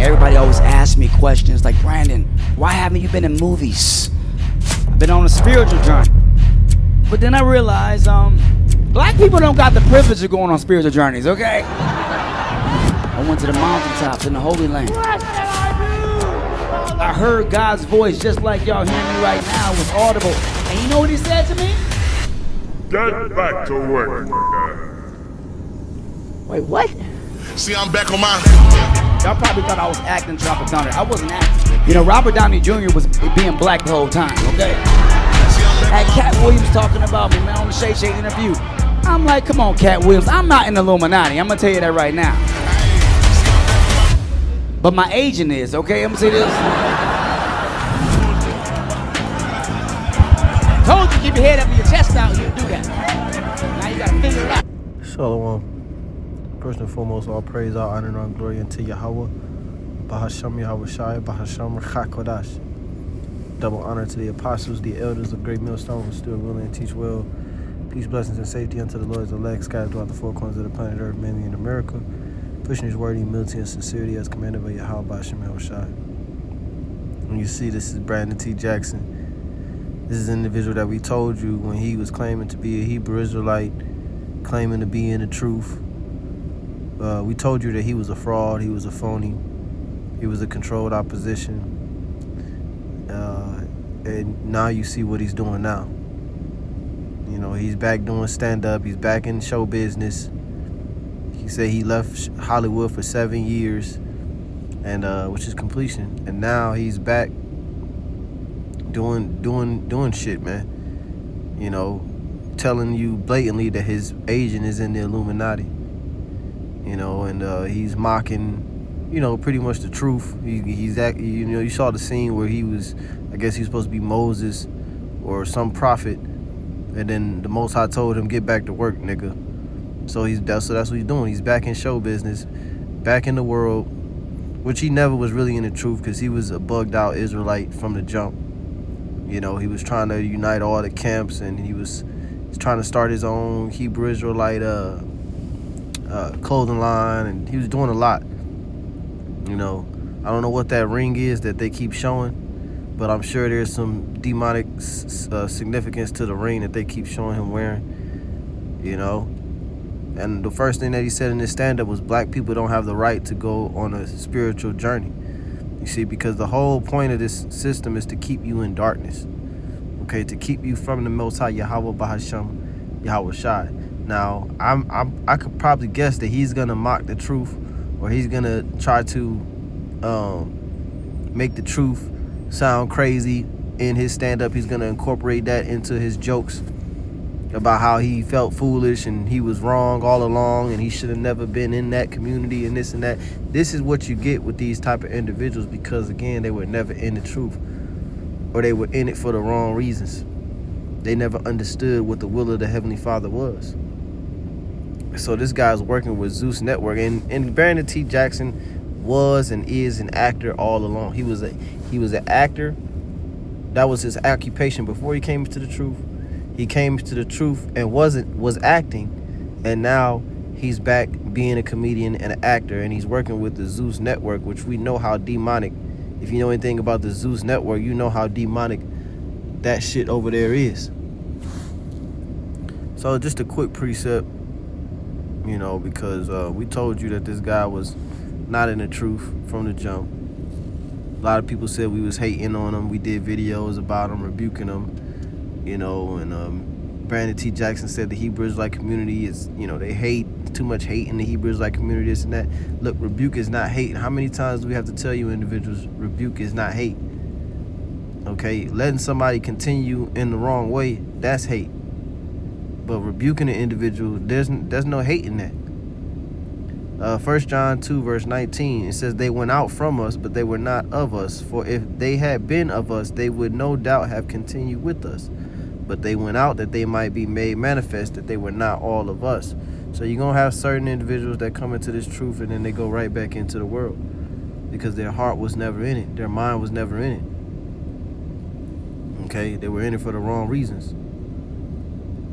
Everybody always asks me questions like, Brandon, why haven't you been in movies? I've been on a spiritual journey. But then I realized, black people don't got the privilege of going on spiritual journeys, okay? I went to the mountaintops in the Holy Land. What did I do? I heard God's voice just like y'all hearing me right now. It was audible. And you know what he said to me? Get back to work. Wait, what? See, I'm back on my... Y'all probably thought I was acting Drop of Thunder. I wasn't acting. You know, Robert Downey Jr. was being black the whole time, okay? Had Cat Williams talking about me, man, on the Shay Shay interview. I'm like, come on, Cat Williams. I'm not in the Illuminati. I'm gonna tell you that right now. But my agent is, okay? I'm gonna say this. Told you keep your head up and your chest out, you do that. Now you gotta figure it out. Shalom. First and foremost, all praise, all honor, and all glory unto Yahweh. Bahasham Yahweh Shai, Bahasham Chakodash. Double honor to the apostles, the elders of Great Millstone who stood willing and teach well. Peace, blessings, and safety unto the Lord's elect scattered throughout the four corners of the planet Earth, mainly in America. Pushing his word in humility and sincerity as commanded by Yahweh Bahasham Yahweh Shai. When you see this is Brandon T. Jackson. This is an individual that we told you when he was claiming to be a Hebrew Israelite, claiming to be in the truth. We told you that he was a fraud, he was a phony, he was a controlled opposition. And now you see what he's doing now. You know, he's back doing stand-up, he's back in show business. He said he left Hollywood for 7 years, and which is completion. And now he's back doing shit, man. You know, telling you blatantly that his agent is in the Illuminati. You know, and he's mocking, you know, pretty much the truth. You saw the scene where he was, I guess he was supposed to be Moses or some prophet, and then the Most High told him, get back to work, nigga. So that's what he's doing. He's back in show business, back in the world, which he never was really in the truth because he was a bugged out Israelite from the jump. You know, he was trying to unite all the camps, and he was trying to start his own Hebrew Israelite clothing line, and he was doing a lot. You know, I don't know what that ring is that they keep showing, but I'm sure there's some demonic significance to the ring that they keep showing him wearing. You know, and the first thing that he said in his stand-up was black people don't have the right to go on a spiritual journey. You see, because the whole point of this system is to keep you in darkness, okay, to keep you from the Most High Yahweh Bahasham Yahweh Shai. Now, I could probably guess that he's gonna mock the truth, or he's gonna try to make the truth sound crazy in his stand-up. He's gonna incorporate that into his jokes about how he felt foolish and he was wrong all along and he should have never been in that community and this and that. This is what you get with these type of individuals because, again, they were never in the truth, or they were in it for the wrong reasons. They never understood what the will of the Heavenly Father was. So this guy's working with Zeus Network, and Brandon T. Jackson was and is an actor all along. He was an actor. That was his occupation before he came to the truth. He came to the truth and was acting, and now he's back being a comedian and an actor, and he's working with the Zeus Network, which we know how demonic. If you know anything about the Zeus Network, you know how demonic that shit over there is. So just a quick precept. You know, because we told you that this guy was not in the truth from the jump. A lot of people said we was hating on him. We did videos about him, rebuking him, you know, and Brandon T. Jackson said the Hebrew Israelite community is, you know, they hate, too much hate in the Hebrew Israelite community, this and that. Look, rebuke is not hate. How many times do we have to tell you individuals, rebuke is not hate? Okay, letting somebody continue in the wrong way, that's hate. But rebuking an individual, there's no hate in that. 1 John 2 verse 19, it says, they went out from us, but they were not of us. For if they had been of us, they would no doubt have continued with us. But they went out that they might be made manifest that they were not all of us. So you're going to have certain individuals that come into this truth and then they go right back into the world because their heart was never in it. Their mind was never in it. Okay, they were in it for the wrong reasons.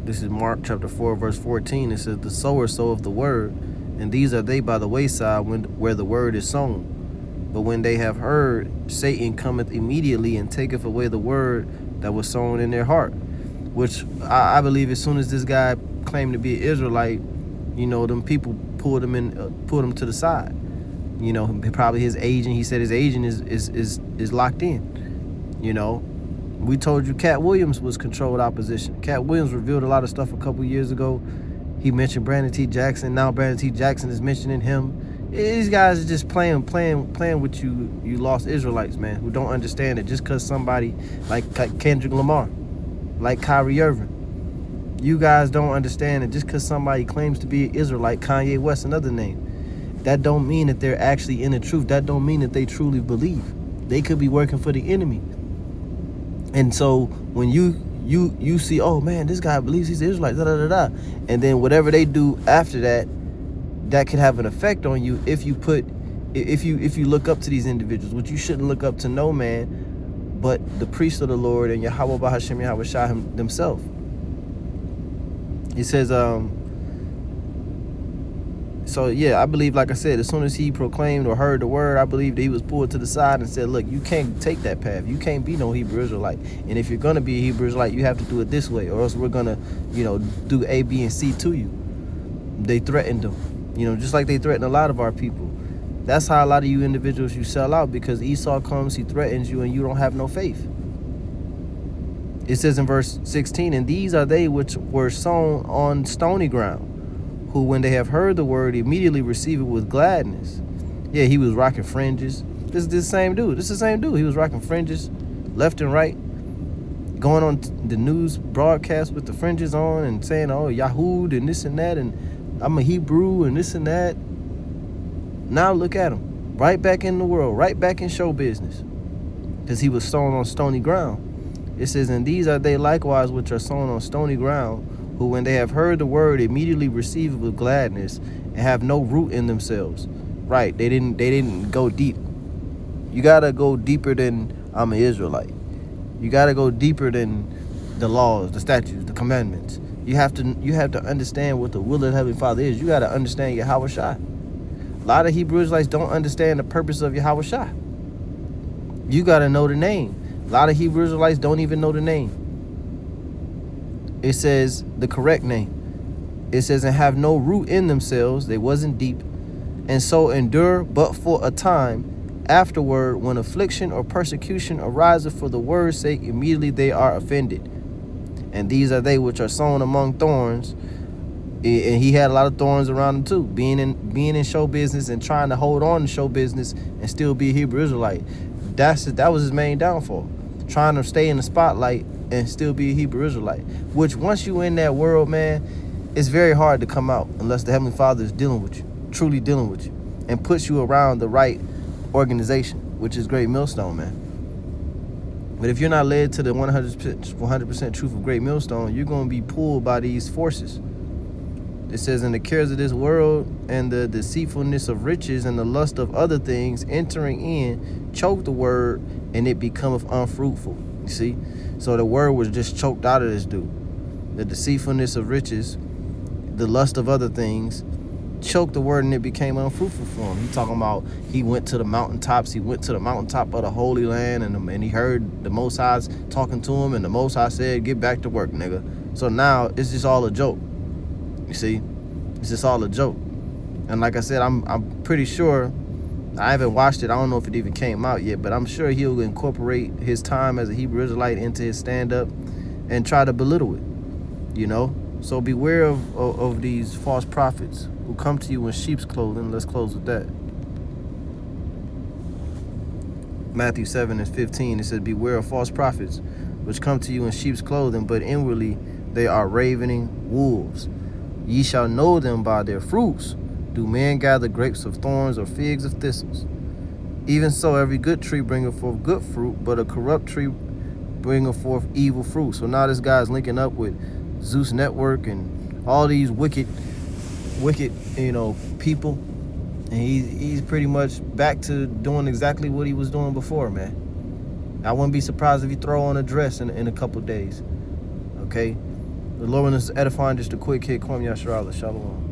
This is Mark chapter 4 verse 14. It says, the sower soweth the word, and these are they by the wayside where the word is sown. But when they have heard, Satan cometh immediately and taketh away the word that was sown in their heart. Which I believe as soon as this guy claimed to be an Israelite, you know, them people pulled him to the side. You know, probably his agent. He said his agent is locked in. You know, we told you Cat Williams was controlled opposition. Cat Williams revealed a lot of stuff a couple years ago. He mentioned Brandon T. Jackson. Now Brandon T. Jackson is mentioning him. These guys are just playing with you lost Israelites, man, who don't understand it. Just because somebody like Kendrick Lamar, like Kyrie Irving, you guys don't understand it. Just because somebody claims to be an Israelite, Kanye West, another name, that don't mean that they're actually in the truth. That don't mean that they truly believe. They could be working for the enemy. And so when you see, oh man, this guy believes he's an Israelite, and then whatever they do after that, that could have an effect on you if you look up to these individuals, which you shouldn't look up to no man but the priest of the Lord and Yahweh Bahashem Yahweh Shah himself. He says, so yeah, I believe, like I said, as soon as he proclaimed or heard the word, I believe that he was pulled to the side and said, look, you can't take that path. You can't be no Hebrew Israelite. And if you're going to be a Hebrew Israelite, you have to do it this way, or else we're going to, do A, B, and C to you. They threatened him. Just like they threaten a lot of our people. That's how a lot of you individuals, you sell out, because Esau comes, he threatens you, and you don't have no faith. It says in verse 16, and these are they which were sown on stony ground, who when they have heard the word immediately receive it with gladness. Yeah, he was rocking fringes. This is the same dude. He was rocking fringes left and right, going on the news broadcast with the fringes on and saying, oh, Yahud and this and that, and I'm a Hebrew and this and that. Now look at him. Right back in the world. Right back in show business. Because he was sown on stony ground. It says, and these are they likewise which are sown on stony ground, who when they have heard the word immediately receive it with gladness, and have no root in themselves. Right. They didn't go deep. You got to go deeper than I'm an Israelite. You got to go deeper than the laws, the statutes, the commandments. You have to understand what the will of the Heavenly Father is. You got to understand Yahweh Shai. A lot of Hebrew Israelites don't understand the purpose of Yahweh Shai. You got to know the name. A lot of Hebrew Israelites don't even know the name. It says the correct name. It says, and have no root in themselves. They wasn't deep. And so endure but for a time. Afterward, when affliction or persecution ariseth for the word's sake, immediately they are offended. And these are they which are sown among thorns. And he had a lot of thorns around him too, being in show business and trying to hold on to show business and still be a Hebrew Israelite. That was his main downfall, trying to stay in the spotlight and still be a Hebrew Israelite. Which once you in that world, man, it's very hard to come out unless the Heavenly Father is dealing with you, truly dealing with you, and puts you around the right organization, which is Great Millstone, man. But if you're not led to the 100% truth of Great Millstone, you're going to be pulled by these forces. It says, in the cares of this world and the deceitfulness of riches and the lust of other things entering in, choke the word, and it becometh unfruitful. You see? So the word was just choked out of this dude. The deceitfulness of riches, the lust of other things, choked the word, and it became unfruitful for him. He talking about he went to the mountaintops. He went to the mountaintop of the Holy Land, and he heard the Most High talking to him, and the Most High said, get back to work, nigga. So now it's just all a joke. You see? It's just all a joke. And like I said, I'm pretty sure, I haven't watched it. I don't know if it even came out yet, but I'm sure he'll incorporate his time as a Hebrew Israelite into his stand-up and try to belittle it, So beware of these false prophets who come to you in sheep's clothing. Let's close with that. Matthew 7:15, it says, beware of false prophets, which come to you in sheep's clothing, but inwardly they are ravening wolves. Ye shall know them by their fruits. Do men gather grapes of thorns or figs of thistles? Even so, every good tree bringeth forth good fruit, but a corrupt tree bringeth forth evil fruit. So now this guy's linking up with Zeus Network and all these wicked, people. And he's pretty much back to doing exactly what he was doing before, man. I wouldn't be surprised if he throw on a dress in a couple days. Okay? The Lord is edifying, just a quick hit. Kwam Yasharallah. Shalom.